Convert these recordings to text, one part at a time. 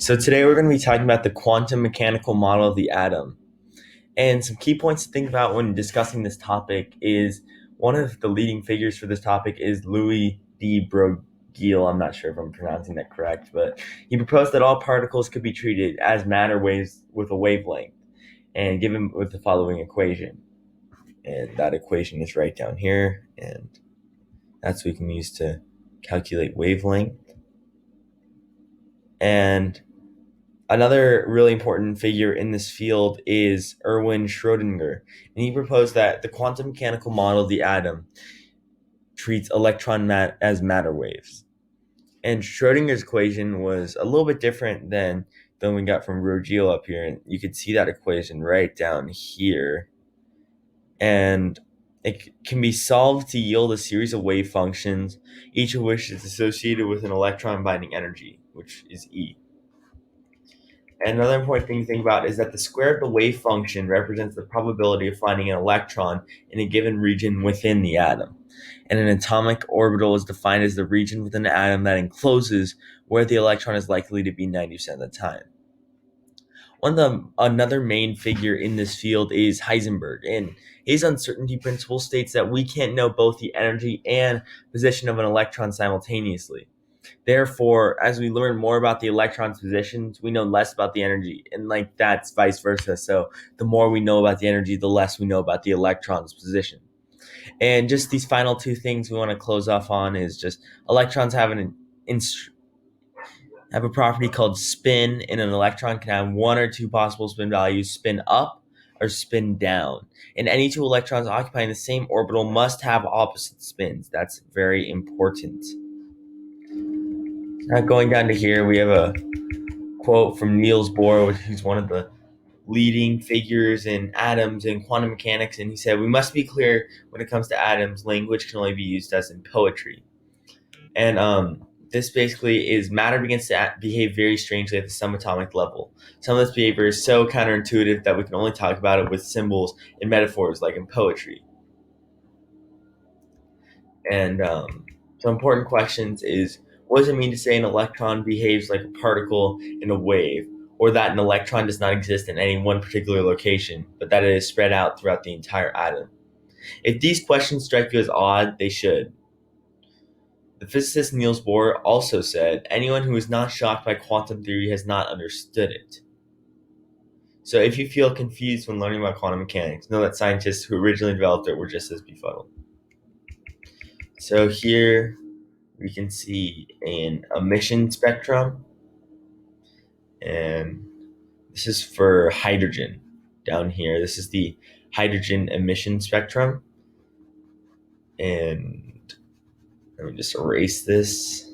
So today we're going to be talking about the quantum mechanical model of the atom. And some key points to think about when discussing this topic is one of the leading figures for this topic is Louis de Broglie. I'm not sure if I'm pronouncing that correct, but he proposed that all particles could be treated as matter waves with a wavelength and given with the following equation. And that equation is right down here, and that's what we can use to calculate wavelength. And another really important figure in this field is Erwin Schrödinger, and he proposed that the quantum mechanical model of the atom treats as matter waves. And Schrödinger's equation was a little bit different than the one we got from Broglie up here, and you could see that equation right down here. And it can be solved to yield a series of wave functions, each of which is associated with an electron binding energy, which is E. And another important thing to think about is that the square of the wave function represents the probability of finding an electron in a given region within the atom. And an atomic orbital is defined as the region within an atom that encloses where the electron is likely to be 90% of the time. Another main figure in this field is Heisenberg, and his uncertainty principle states that we can't know both the energy and position of an electron simultaneously. Therefore, as we learn more about the electron's positions, we know less about the energy, and that's vice versa. So the more we know about the energy, the less we know about the electron's position. And just these final two things we want to close off on is just electrons have have a property called spin, and an electron can have one or two possible spin values: spin up or spin down. And any two electrons occupying the same orbital must have opposite spins. That's very important. Now going down to here, we have a quote from Niels Bohr, who's one of the leading figures in atoms and quantum mechanics, and he said, "We must be clear when it comes to atoms, language can only be used as in poetry." And this basically is matter begins to behave very strangely at the subatomic level. Some of this behavior is so counterintuitive that we can only talk about it with symbols and metaphors like in poetry. And some important questions is, what does it mean to say an electron behaves like a particle in a wave, or that an electron does not exist in any one particular location, but that it is spread out throughout the entire atom? If these questions strike you as odd, they should. The physicist Niels Bohr also said, anyone who is not shocked by quantum theory has not understood it. So if you feel confused when learning about quantum mechanics, know that scientists who originally developed it were just as befuddled. So here we can see an emission spectrum, and this is for hydrogen down here. This is the hydrogen emission spectrum, and let me just erase this.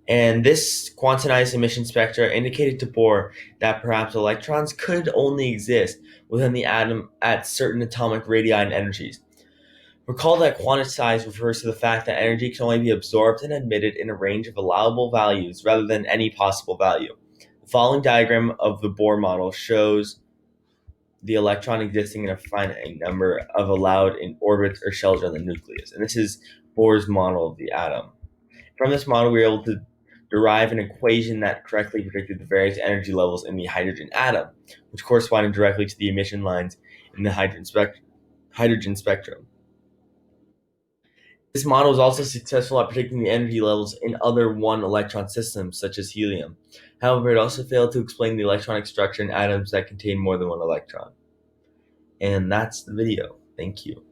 And this quantized emission spectra indicated to Bohr that perhaps electrons could only exist within the atom at certain atomic radii and energies. Recall that quantized refers to the fact that energy can only be absorbed and emitted in a range of allowable values rather than any possible value. The following diagram of the Bohr model shows the electron existing in a finite number of allowed in orbits or shells around the nucleus. And this is Bohr's model of the atom. From this model, we were able to derive an equation that correctly predicted the various energy levels in the hydrogen atom, which corresponded directly to the emission lines in the hydrogen spectrum. This model was also successful at predicting the energy levels in other one-electron systems, such as helium. However, it also failed to explain the electronic structure in atoms that contain more than one electron. And that's the video. Thank you.